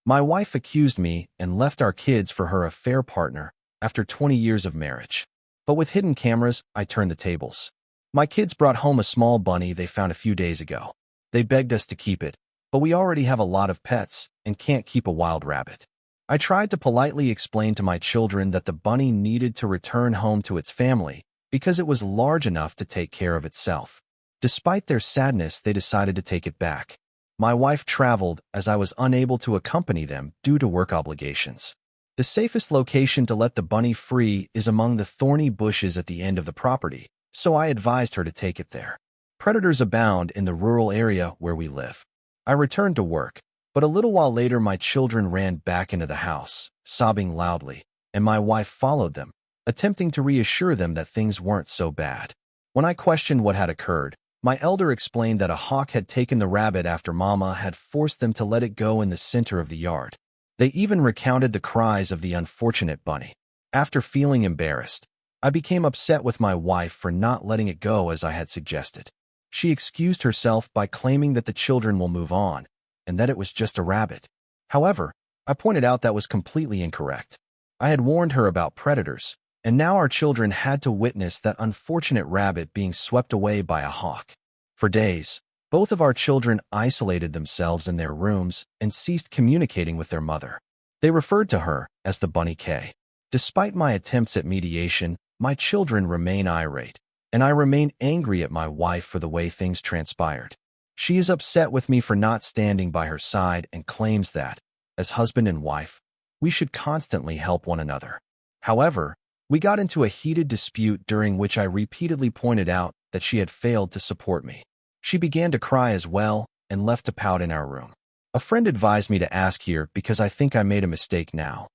My wife accused me and left our kids for her affair partner after 20 years of marriage. But with hidden cameras, I turned the tables. My kids brought home a small bunny they found a few days ago. They begged us to keep it, but we already have a lot of pets and can't keep a wild rabbit. I tried to politely explain to my children that the bunny needed to return home to its family because it was large enough to take care of itself. Despite their sadness, they decided to take it back. My wife traveled as I was unable to accompany them due to work obligations. The safest location to let the bunny free is among the thorny bushes at the end of the property, so I advised her to take it there. Predators abound in the rural area where we live. I returned to work, but a little while later my children ran back into the house, sobbing loudly, and my wife followed them, attempting to reassure them that things weren't so bad. When I questioned what had occurred, my elder explained that a hawk had taken the rabbit after Mama had forced them to let it go in the center of the yard. They even recounted the cries of the unfortunate bunny. After feeling embarrassed, I became upset with my wife for not letting it go as I had suggested. She excused herself by claiming that the children will move on, and that it was just a rabbit. However, I pointed out that was completely incorrect. I had warned her about predators, and now our children had to witness that unfortunate rabbit being swept away by a hawk. For days, both of our children isolated themselves in their rooms and ceased communicating with their mother. They referred to her as the Bunny K. Despite my attempts at mediation, my children remain irate, and I remain angry at my wife for the way things transpired. She is upset with me for not standing by her side and claims that, as husband and wife, we should constantly help one another. However, we got into a heated dispute during which I repeatedly pointed out that she had failed to support me. She began to cry as well and left to pout in our room. A friend advised me to ask here because I think I made a mistake now.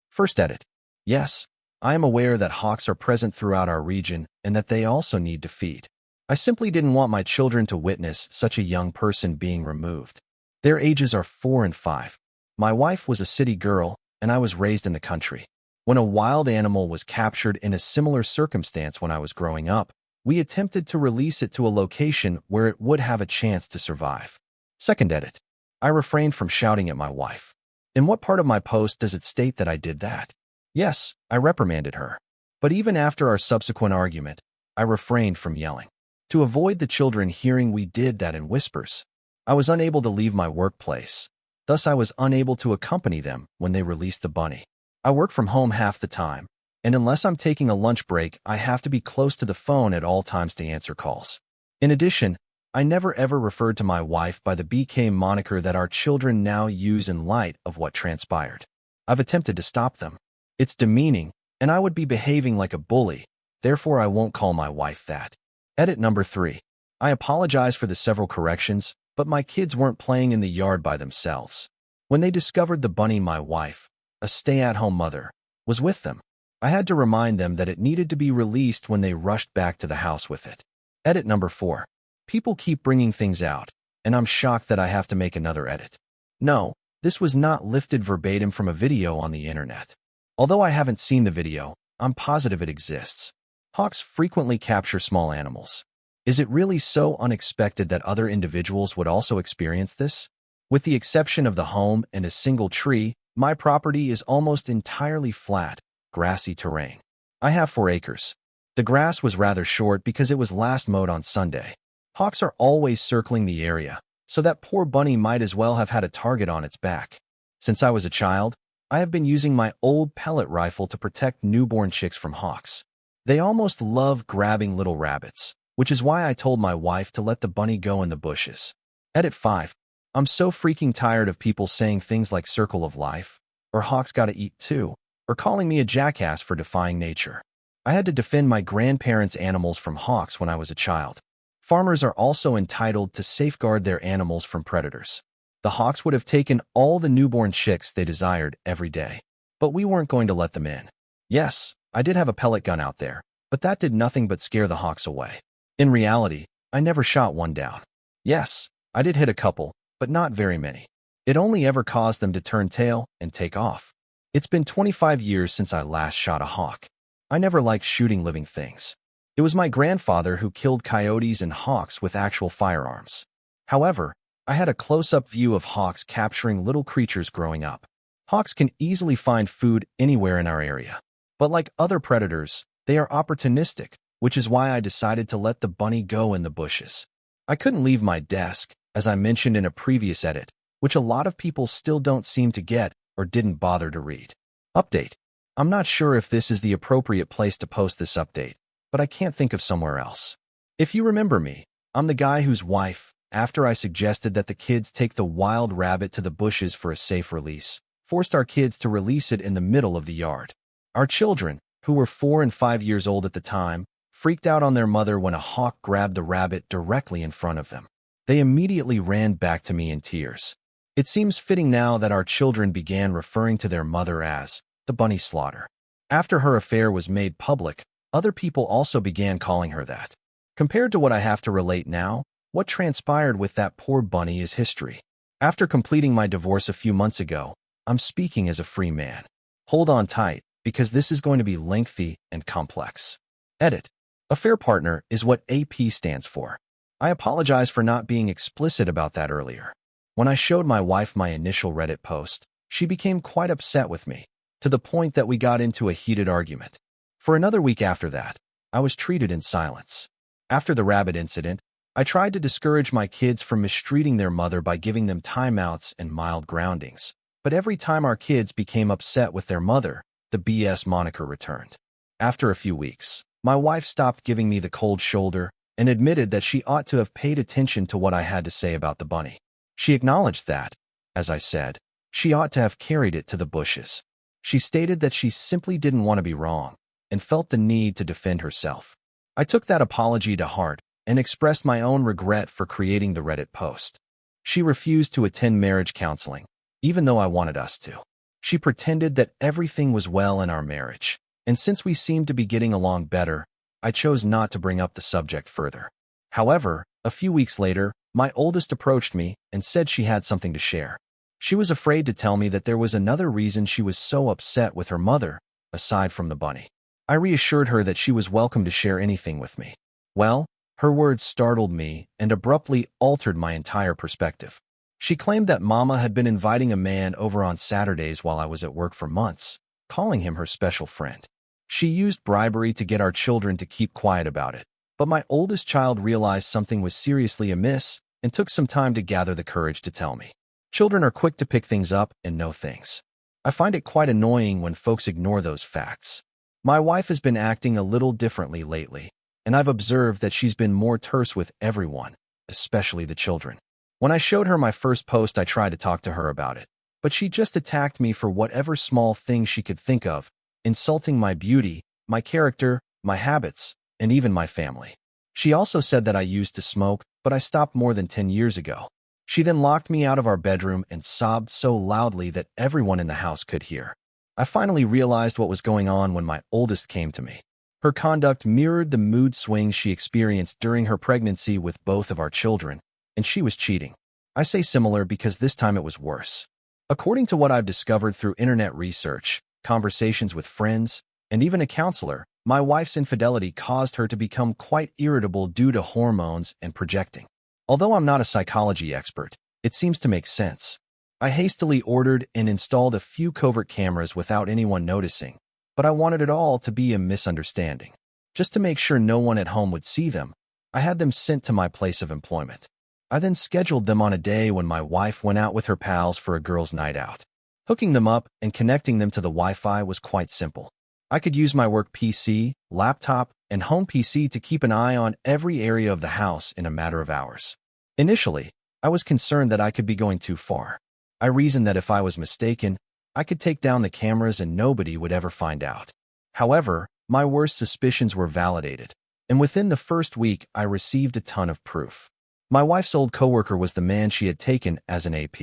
First edit. Yes, I am aware that hawks are present throughout our region and that they also need to feed. I simply didn't want my children to witness such a young person being removed. Their ages are 4 and 5. My wife was a city girl and I was raised in the country. When a wild animal was captured in a similar circumstance when I was growing up, we attempted to release it to a location where it would have a chance to survive. Second edit. I refrained from shouting at my wife. In what part of my post does it state that I did that? Yes, I reprimanded her. But even after our subsequent argument, I refrained from yelling. To avoid the children hearing we did that in whispers, I was unable to leave my workplace. Thus, I was unable to accompany them when they released the bunny. I work from home half the time, and unless I'm taking a lunch break, I have to be close to the phone at all times to answer calls. In addition, I never ever referred to my wife by the BK moniker that our children now use in light of what transpired. I've attempted to stop them. It's demeaning, and I would be behaving like a bully, therefore I won't call my wife that. Edit number 3. I apologize for the several corrections, but my kids weren't playing in the yard by themselves. When they discovered the bunny, my wife, a stay-at-home mother, was with them. I had to remind them that it needed to be released when they rushed back to the house with it. Edit number 4. People keep bringing things out, and I'm shocked that I have to make another edit. No, this was not lifted verbatim from a video on the internet. Although I haven't seen the video, I'm positive it exists. Hawks frequently capture small animals. Is it really so unexpected that other individuals would also experience this? With the exception of the home and a single tree, my property is almost entirely flat, grassy terrain. I have 4 acres. The grass was rather short because it was last mowed on Sunday. Hawks are always circling the area, so that poor bunny might as well have had a target on its back. Since I was a child, I have been using my old pellet rifle to protect newborn chicks from hawks. They almost love grabbing little rabbits, which is why I told my wife to let the bunny go in the bushes. Edit 5. I'm so freaking tired of people saying things like circle of life, or hawks gotta eat too, or calling me a jackass for defying nature. I had to defend my grandparents' animals from hawks when I was a child. Farmers are also entitled to safeguard their animals from predators. The hawks would have taken all the newborn chicks they desired every day, but we weren't going to let them in. Yes, I did have a pellet gun out there, but that did nothing but scare the hawks away. In reality, I never shot one down. Yes, I did hit a couple, but not very many. It only ever caused them to turn tail and take off. It's been 25 years since I last shot a hawk. I never liked shooting living things. It was my grandfather who killed coyotes and hawks with actual firearms. However, I had a close-up view of hawks capturing little creatures growing up. Hawks can easily find food anywhere in our area. But like other predators, they are opportunistic, which is why I decided to let the bunny go in the bushes. I couldn't leave my desk, as I mentioned in a previous edit, which a lot of people still don't seem to get or didn't bother to read. Update. I'm not sure if this is the appropriate place to post this update, but I can't think of somewhere else. If you remember me, I'm the guy whose wife, after I suggested that the kids take the wild rabbit to the bushes for a safe release, forced our kids to release it in the middle of the yard. Our children, who were 4 and 5 years old at the time, freaked out on their mother when a hawk grabbed the rabbit directly in front of them. They immediately ran back to me in tears. It seems fitting now that our children began referring to their mother as the bunny slaughter. After her affair was made public, other people also began calling her that. Compared to what I have to relate now, what transpired with that poor bunny is history. After completing my divorce a few months ago, I'm speaking as a free man. Hold on tight, because this is going to be lengthy and complex. Edit. Affair partner is what AP stands for. I apologize for not being explicit about that earlier. When I showed my wife my initial Reddit post, she became quite upset with me, to the point that we got into a heated argument. For another week after that, I was treated in silence. After the rabbit incident, I tried to discourage my kids from mistreating their mother by giving them timeouts and mild groundings. But every time our kids became upset with their mother, the BS moniker returned. After a few weeks, my wife stopped giving me the cold shoulder and admitted that she ought to have paid attention to what I had to say about the bunny. She acknowledged that, as I said, she ought to have carried it to the bushes. She stated that she simply didn't want to be wrong and felt the need to defend herself. I took that apology to heart and expressed my own regret for creating the Reddit post. She refused to attend marriage counseling, even though I wanted us to. She pretended that everything was well in our marriage, and since we seemed to be getting along better, I chose not to bring up the subject further. However, a few weeks later, my oldest approached me and said she had something to share. She was afraid to tell me that there was another reason she was so upset with her mother, aside from the bunny. I reassured her that she was welcome to share anything with me. Well, her words startled me and abruptly altered my entire perspective. She claimed that Mama had been inviting a man over on Saturdays while I was at work for months, calling him her special friend. She used bribery to get our children to keep quiet about it, but my oldest child realized something was seriously amiss and took some time to gather the courage to tell me. Children are quick to pick things up and know things. I find it quite annoying when folks ignore those facts. My wife has been acting a little differently lately, and I've observed that she's been more terse with everyone, especially the children. When I showed her my first post, I tried to talk to her about it, but she just attacked me for whatever small thing she could think of, insulting my beauty, my character, my habits, and even my family. She also said that I used to smoke, but I stopped more than 10 years ago. She then locked me out of our bedroom and sobbed so loudly that everyone in the house could hear. I finally realized what was going on when my oldest came to me. Her conduct mirrored the mood swings she experienced during her pregnancy with both of our children, and she was cheating. I say similar because this time it was worse. According to what I've discovered through internet research, conversations with friends, and even a counselor, my wife's infidelity caused her to become quite irritable due to hormones and projecting. Although I'm not a psychology expert, it seems to make sense. I hastily ordered and installed a few covert cameras without anyone noticing, but I wanted it all to be a misunderstanding. Just to make sure no one at home would see them, I had them sent to my place of employment. I then scheduled them on a day when my wife went out with her pals for a girls' night out. Hooking them up and connecting them to the Wi-Fi was quite simple. I could use my work PC, laptop, and home PC to keep an eye on every area of the house in a matter of hours. Initially, I was concerned that I could be going too far. I reasoned that if I was mistaken, I could take down the cameras and nobody would ever find out. However, my worst suspicions were validated, and within the first week, I received a ton of proof. My wife's old coworker was the man she had taken as an AP.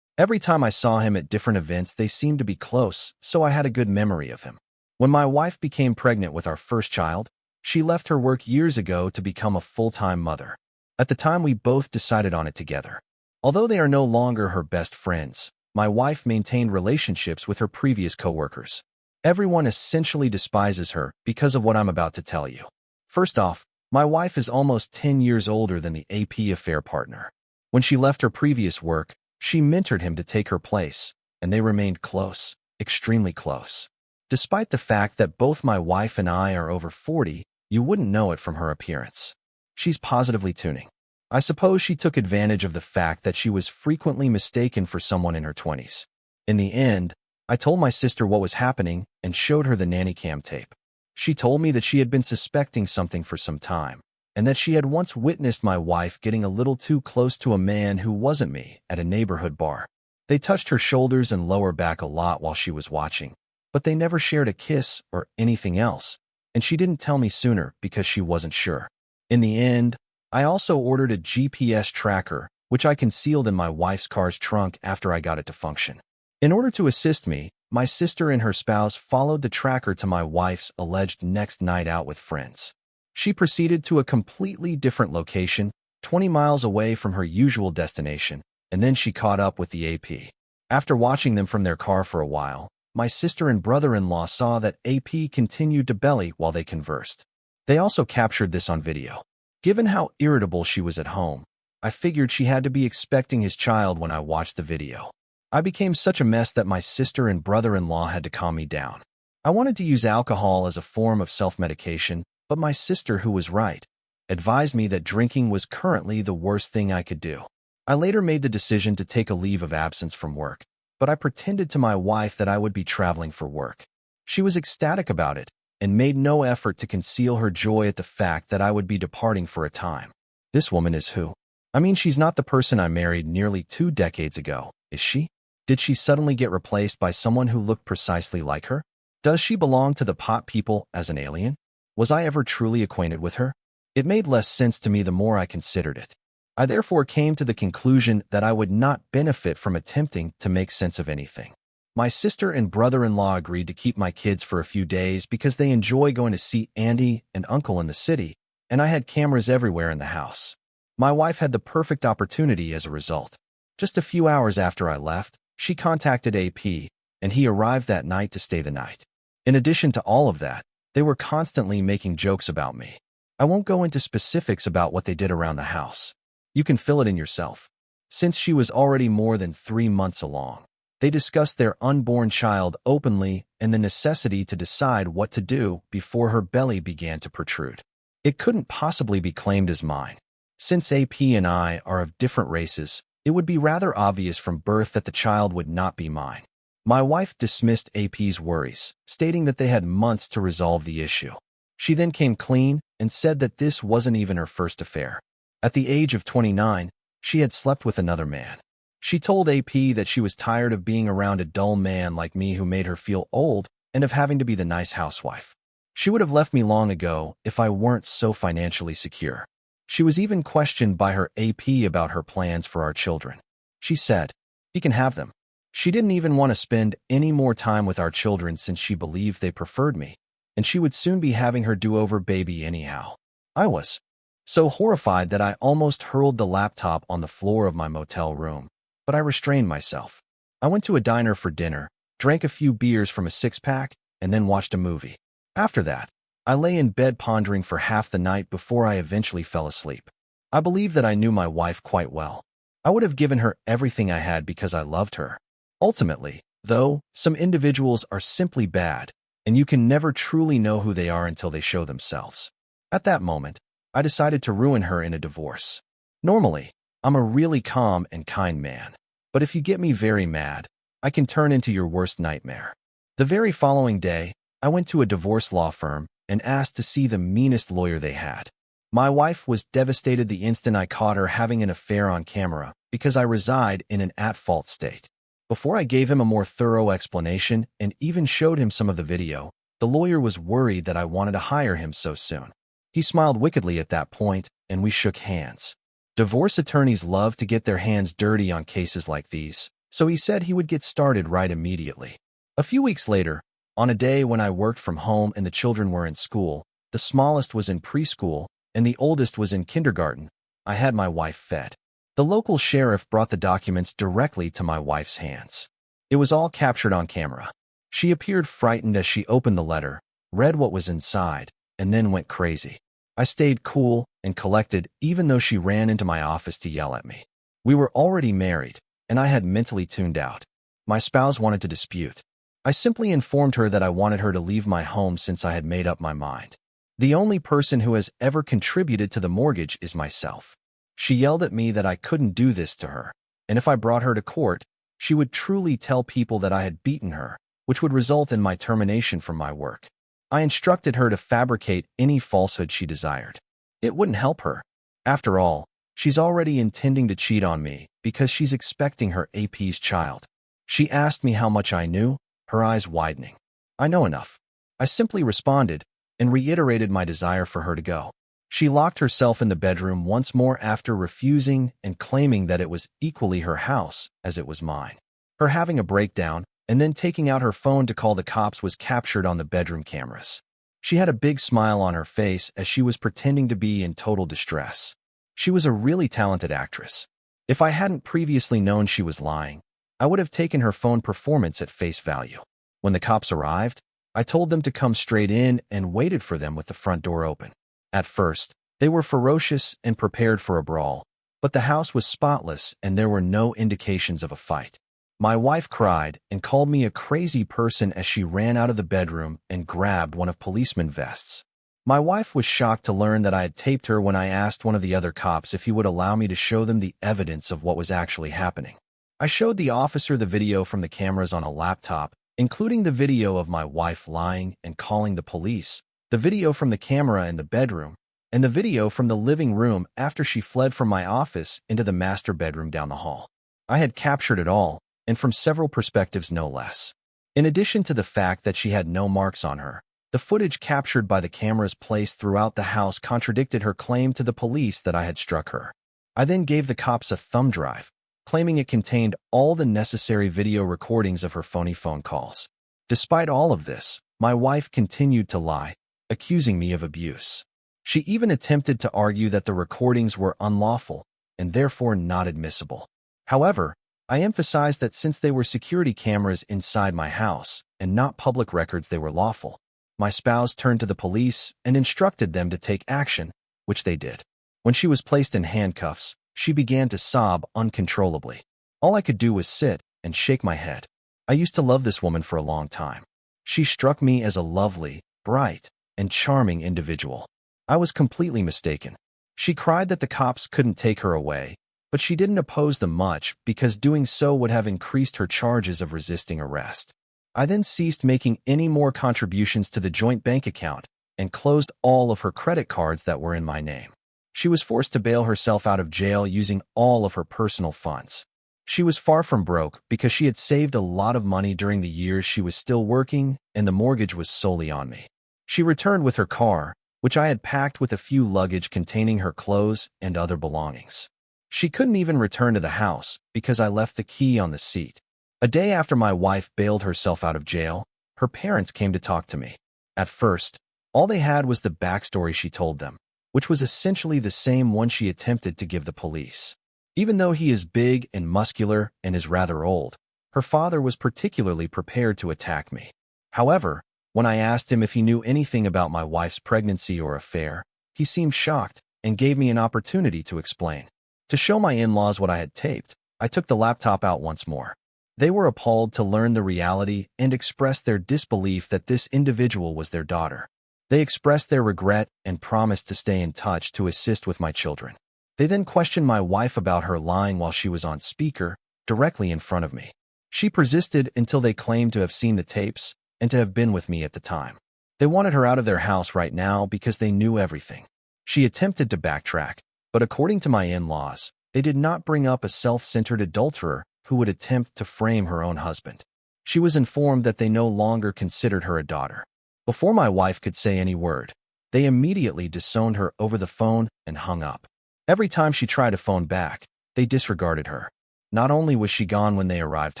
Every time I saw him at different events, they seemed to be close, so I had a good memory of him. When my wife became pregnant with our first child, she left her work years ago to become a full-time mother. At the time, we both decided on it together. Although they are no longer her best friends, my wife maintained relationships with her previous coworkers. Everyone essentially despises her because of what I'm about to tell you. First off, my wife is almost 10 years older than the AP affair partner. When she left her previous work, she mentored him to take her place, and they remained close, extremely close. Despite the fact that both my wife and I are over 40, you wouldn't know it from her appearance. She's positively tuning. I suppose she took advantage of the fact that she was frequently mistaken for someone in her 20s. In the end, I told my sister what was happening and showed her the nanny cam tape. She told me that she had been suspecting something for some time, and that she had once witnessed my wife getting a little too close to a man who wasn't me at a neighborhood bar. They touched her shoulders and lower back a lot while she was watching, but they never shared a kiss or anything else, and she didn't tell me sooner because she wasn't sure. In the end, I also ordered a GPS tracker, which I concealed in my wife's car's trunk after I got it to function. In order to assist me, my sister and her spouse followed the tracker to my wife's alleged next night out with friends. She proceeded to a completely different location, 20 miles away from her usual destination, and then she caught up with the AP. After watching them from their car for a while, my sister and brother-in-law saw that AP continued to belly while they conversed. They also captured this on video. Given how irritable she was at home, I figured she had to be expecting his child when I watched the video. I became such a mess that my sister and brother-in-law had to calm me down. I wanted to use alcohol as a form of self-medication, but my sister, who was right, advised me that drinking was currently the worst thing I could do. I later made the decision to take a leave of absence from work, but I pretended to my wife that I would be traveling for work. She was ecstatic about it and made no effort to conceal her joy at the fact that I would be departing for a time. This woman is who? I mean, she's not the person I married nearly 2 decades ago, is she? Did she suddenly get replaced by someone who looked precisely like her? Does she belong to the pot people as an alien? Was I ever truly acquainted with her? It made less sense to me the more I considered it. I therefore came to the conclusion that I would not benefit from attempting to make sense of anything. My sister and brother-in-law agreed to keep my kids for a few days because they enjoy going to see Andy and Uncle in the city, and I had cameras everywhere in the house. My wife had the perfect opportunity as a result. Just a few hours after I left, she contacted AP, and he arrived that night to stay the night. In addition to all of that, they were constantly making jokes about me. I won't go into specifics about what they did around the house. You can fill it in yourself. Since she was already more than 3 months along, they discussed their unborn child openly and the necessity to decide what to do before her belly began to protrude. It couldn't possibly be claimed as mine. Since AP and I are of different races, it would be rather obvious from birth that the child would not be mine. My wife dismissed AP's worries, stating that they had months to resolve the issue. She then came clean and said that this wasn't even her first affair. At the age of 29, she had slept with another man. She told AP that she was tired of being around a dull man like me who made her feel old and of having to be the nice housewife. She would have left me long ago if I weren't so financially secure. She was even questioned by her AP about her plans for our children. She said, "He can have them." She didn't even want to spend any more time with our children since she believed they preferred me, and she would soon be having her do-over baby anyhow. I was so horrified that I almost hurled the laptop on the floor of my motel room, but I restrained myself. I went to a diner for dinner, drank a few beers from a six-pack, and then watched a movie. After that, I lay in bed pondering for half the night before I eventually fell asleep. I believe that I knew my wife quite well. I would have given her everything I had because I loved her. Ultimately, though, some individuals are simply bad, and you can never truly know who they are until they show themselves. At that moment, I decided to ruin her in a divorce. Normally, I'm a really calm and kind man, but if you get me very mad, I can turn into your worst nightmare. The very following day, I went to a divorce law firm and asked to see the meanest lawyer they had. My wife was devastated the instant I caught her having an affair on camera because I reside in an at-fault state. Before I gave him a more thorough explanation and even showed him some of the video, the lawyer was worried that I wanted to hire him so soon. He smiled wickedly at that point, and we shook hands. Divorce attorneys love to get their hands dirty on cases like these, so he said he would get started right immediately. A few weeks later, on a day when I worked from home and the children were in school, the smallest was in preschool and the oldest was in kindergarten, I had my wife fed. The local sheriff brought the documents directly to my wife's hands. It was all captured on camera. She appeared frightened as she opened the letter, read what was inside, and then went crazy. I stayed cool and collected even though she ran into my office to yell at me. We were already married, and I had mentally tuned out. My spouse wanted to dispute. I simply informed her that I wanted her to leave my home since I had made up my mind. The only person who has ever contributed to the mortgage is myself. She yelled at me that I couldn't do this to her, and if I brought her to court, she would truly tell people that I had beaten her, which would result in my termination from my work. I instructed her to fabricate any falsehood she desired. It wouldn't help her. After all, she's already intending to cheat on me because she's expecting her AP's child. She asked me how much I knew, her eyes widening. I know enough. I simply responded and reiterated my desire for her to go. She locked herself in the bedroom once more after refusing and claiming that it was equally her house as it was mine. Her having a breakdown and then taking out her phone to call the cops was captured on the bedroom cameras. She had a big smile on her face as she was pretending to be in total distress. She was a really talented actress. If I hadn't previously known she was lying, I would have taken her phone performance at face value. When the cops arrived, I told them to come straight in and waited for them with the front door open. At first, they were ferocious and prepared for a brawl, but the house was spotless and there were no indications of a fight. My wife cried and called me a crazy person as she ran out of the bedroom and grabbed one of policeman's vests. My wife was shocked to learn that I had taped her when I asked one of the other cops if he would allow me to show them the evidence of what was actually happening. I showed the officer the video from the cameras on a laptop, including the video of my wife lying and calling the police, the video from the camera in the bedroom, and the video from the living room after she fled from my office into the master bedroom down the hall. I had captured it all, and from several perspectives no less. In addition to the fact that she had no marks on her, the footage captured by the cameras placed throughout the house contradicted her claim to the police that I had struck her. I then gave the cops a thumb drive, claiming it contained all the necessary video recordings of her phony phone calls. Despite all of this, my wife continued to lie, accusing me of abuse. She even attempted to argue that the recordings were unlawful and therefore not admissible. However, I emphasized that since they were security cameras inside my house and not public records, they were lawful. My spouse turned to the police and instructed them to take action, which they did. When she was placed in handcuffs, she began to sob uncontrollably. All I could do was sit and shake my head. I used to love this woman for a long time. She struck me as a lovely, bright, and charming individual. I was completely mistaken. She cried that the cops couldn't take her away, but she didn't oppose them much because doing so would have increased her charges of resisting arrest. I then ceased making any more contributions to the joint bank account and closed all of her credit cards that were in my name. She was forced to bail herself out of jail using all of her personal funds. She was far from broke because she had saved a lot of money during the years she was still working, and the mortgage was solely on me. She returned with her car, which I had packed with a few luggage containing her clothes and other belongings. She couldn't even return to the house because I left the key on the seat. A day after my wife bailed herself out of jail, her parents came to talk to me. At first, all they had was the backstory she told them, which was essentially the same one she attempted to give the police. Even though he is big and muscular and is rather old, her father was particularly prepared to attack me. However, when I asked him if he knew anything about my wife's pregnancy or affair, he seemed shocked and gave me an opportunity to explain. To show my in-laws what I had taped, I took the laptop out once more. They were appalled to learn the reality and expressed their disbelief that this individual was their daughter. They expressed their regret and promised to stay in touch to assist with my children. They then questioned my wife about her lying while she was on speaker, directly in front of me. She persisted until they claimed to have seen the tapes and to have been with me at the time. They wanted her out of their house right now because they knew everything. She attempted to backtrack, but according to my in-laws, they did not bring up a self-centered adulterer who would attempt to frame her own husband. She was informed that they no longer considered her a daughter. Before my wife could say any word, they immediately disowned her over the phone and hung up. Every time she tried to phone back, they disregarded her. Not only was she gone when they arrived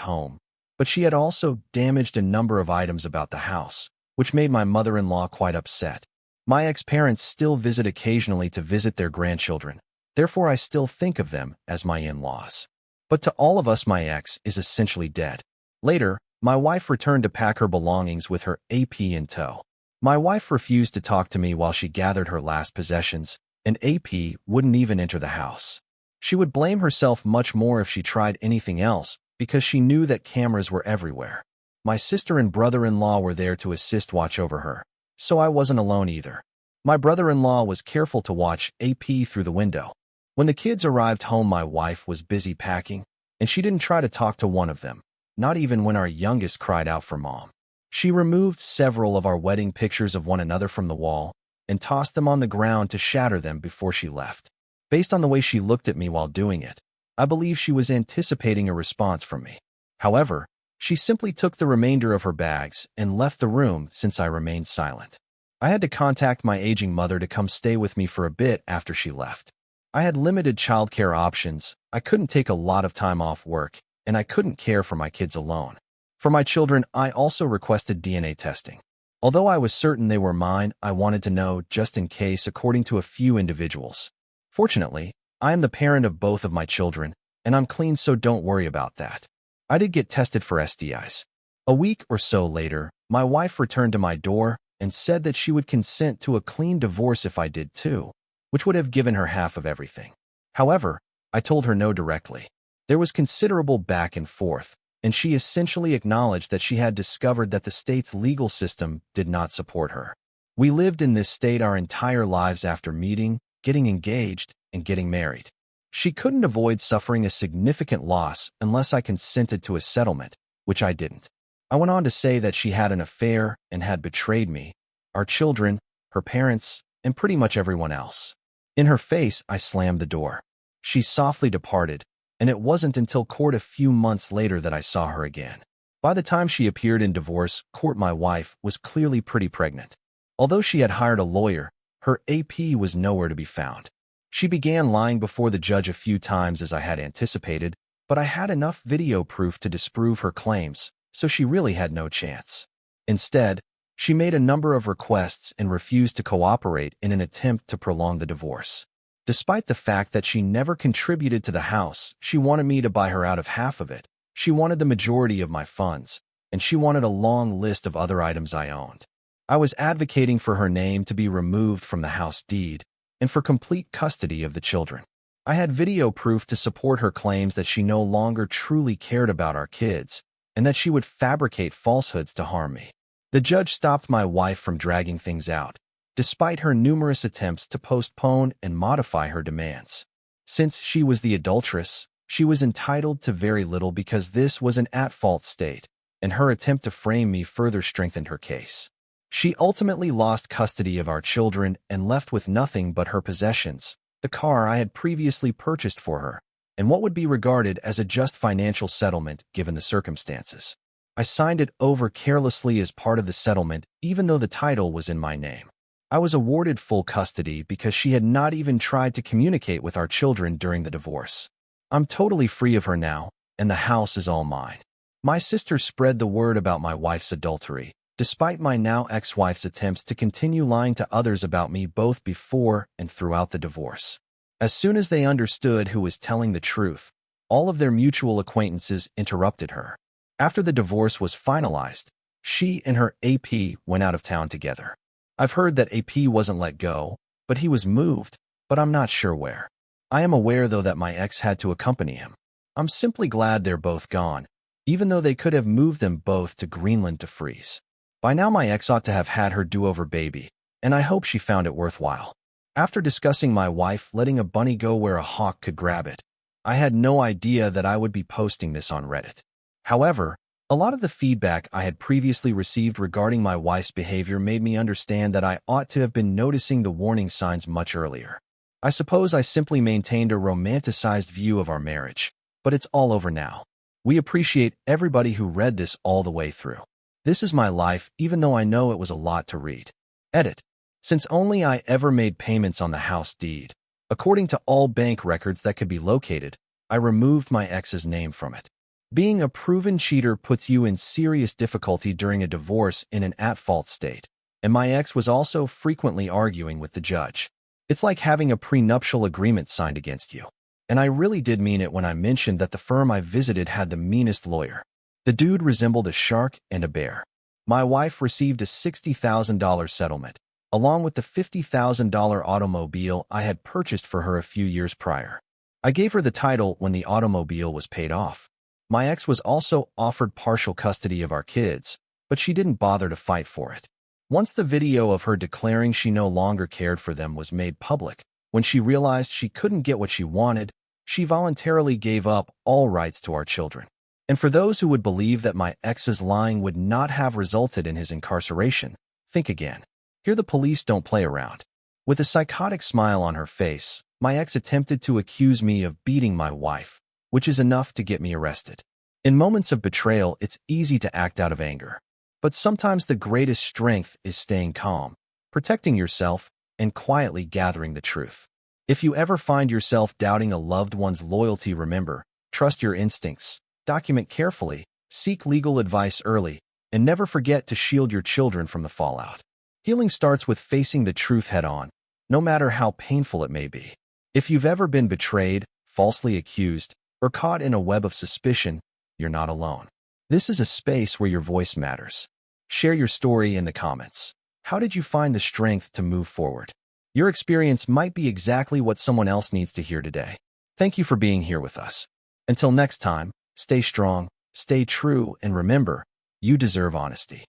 home, but she had also damaged a number of items about the house, which made my mother-in-law quite upset. My ex-parents still visit occasionally to visit their grandchildren, therefore I still think of them as my in-laws. But to all of us, my ex is essentially dead. Later, my wife returned to pack her belongings with her AP in tow. My wife refused to talk to me while she gathered her last possessions, and AP wouldn't even enter the house. She would blame herself much more if she tried anything else, because she knew that cameras were everywhere. My sister and brother-in-law were there to assist watch over her, so I wasn't alone either. My brother-in-law was careful to watch AP through the window. When the kids arrived home, my wife was busy packing, and she didn't try to talk to one of them, not even when our youngest cried out for mom. She removed several of our wedding pictures of one another from the wall and tossed them on the ground to shatter them before she left. Based on the way she looked at me while doing it, I believe she was anticipating a response from me. However, she simply took the remainder of her bags and left the room since I remained silent. I had to contact my aging mother to come stay with me for a bit after she left. I had limited childcare options, I couldn't take a lot of time off work, and I couldn't care for my kids alone. For my children, I also requested DNA testing. Although I was certain they were mine, I wanted to know just in case, according to a few individuals. Fortunately, I am the parent of both of my children, and I'm clean, so don't worry about that. I did get tested for STIs. A week or so later, my wife returned to my door and said that she would consent to a clean divorce if I did too, which would have given her half of everything. However, I told her no directly. There was considerable back and forth, and she essentially acknowledged that she had discovered that the state's legal system did not support her. We lived in this state our entire lives after meeting, getting engaged, and getting married. She couldn't avoid suffering a significant loss unless I consented to a settlement, which I didn't. I went on to say that she had an affair and had betrayed me, our children, her parents, and pretty much everyone else. In her face, I slammed the door. She softly departed, and it wasn't until court a few months later that I saw her again. By the time she appeared in divorce court, my wife was clearly pretty pregnant. Although she had hired a lawyer, her AP was nowhere to be found. She began lying before the judge a few times as I had anticipated, but I had enough video proof to disprove her claims, so she really had no chance. Instead, she made a number of requests and refused to cooperate in an attempt to prolong the divorce. Despite the fact that she never contributed to the house, she wanted me to buy her out of half of it. She wanted the majority of my funds, and she wanted a long list of other items I owned. I was advocating for her name to be removed from the house deed and for complete custody of the children. I had video proof to support her claims that she no longer truly cared about our kids and that she would fabricate falsehoods to harm me. The judge stopped my wife from dragging things out, despite her numerous attempts to postpone and modify her demands. Since she was the adulteress, she was entitled to very little because this was an at-fault state, and her attempt to frame me further strengthened her case. She ultimately lost custody of our children and left with nothing but her possessions, the car I had previously purchased for her, and what would be regarded as a just financial settlement given the circumstances. I signed it over carelessly as part of the settlement, even though the title was in my name. I was awarded full custody because she had not even tried to communicate with our children during the divorce. I'm totally free of her now, and the house is all mine. My sister spread the word about my wife's adultery, despite my now ex-wife's attempts to continue lying to others about me both before and throughout the divorce. As soon as they understood who was telling the truth, all of their mutual acquaintances interrupted her. After the divorce was finalized, she and her AP went out of town together. I've heard that AP wasn't let go, but he was moved, but I'm not sure where. I am aware, though, that my ex had to accompany him. I'm simply glad they're both gone, even though they could have moved them both to Greenland to freeze. By now my ex ought to have had her do-over baby, and I hope she found it worthwhile. After discussing my wife letting a bunny go where a hawk could grab it, I had no idea that I would be posting this on Reddit. However, a lot of the feedback I had previously received regarding my wife's behavior made me understand that I ought to have been noticing the warning signs much earlier. I suppose I simply maintained a romanticized view of our marriage, but it's all over now. We appreciate everybody who read this all the way through. This is my life, even though I know it was a lot to read. Edit. Since only I ever made payments on the house deed, according to all bank records that could be located, I removed my ex's name from it. Being a proven cheater puts you in serious difficulty during a divorce in an at-fault state, and my ex was also frequently arguing with the judge. It's like having a prenuptial agreement signed against you. And I really did mean it when I mentioned that the firm I visited had the meanest lawyer. The dude resembled a shark and a bear. My wife received a $60,000 settlement, along with the $50,000 automobile I had purchased for her a few years prior. I gave her the title when the automobile was paid off. My ex was also offered partial custody of our kids, but she didn't bother to fight for it. Once the video of her declaring she no longer cared for them was made public, when she realized she couldn't get what she wanted, she voluntarily gave up all rights to our children. And for those who would believe that my ex's lying would not have resulted in his incarceration, think again. Here the police don't play around. With a psychotic smile on her face, my ex attempted to accuse me of beating my wife, which is enough to get me arrested. In moments of betrayal, it's easy to act out of anger. But sometimes the greatest strength is staying calm, protecting yourself, and quietly gathering the truth. If you ever find yourself doubting a loved one's loyalty, remember, trust your instincts, document carefully, seek legal advice early, and never forget to shield your children from the fallout. Healing starts with facing the truth head-on, no matter how painful it may be. If you've ever been betrayed, falsely accused, or caught in a web of suspicion, you're not alone. This is a space where your voice matters. Share your story in the comments. How did you find the strength to move forward? Your experience might be exactly what someone else needs to hear today. Thank you for being here with us. Until next time, stay strong, stay true, and remember, you deserve honesty.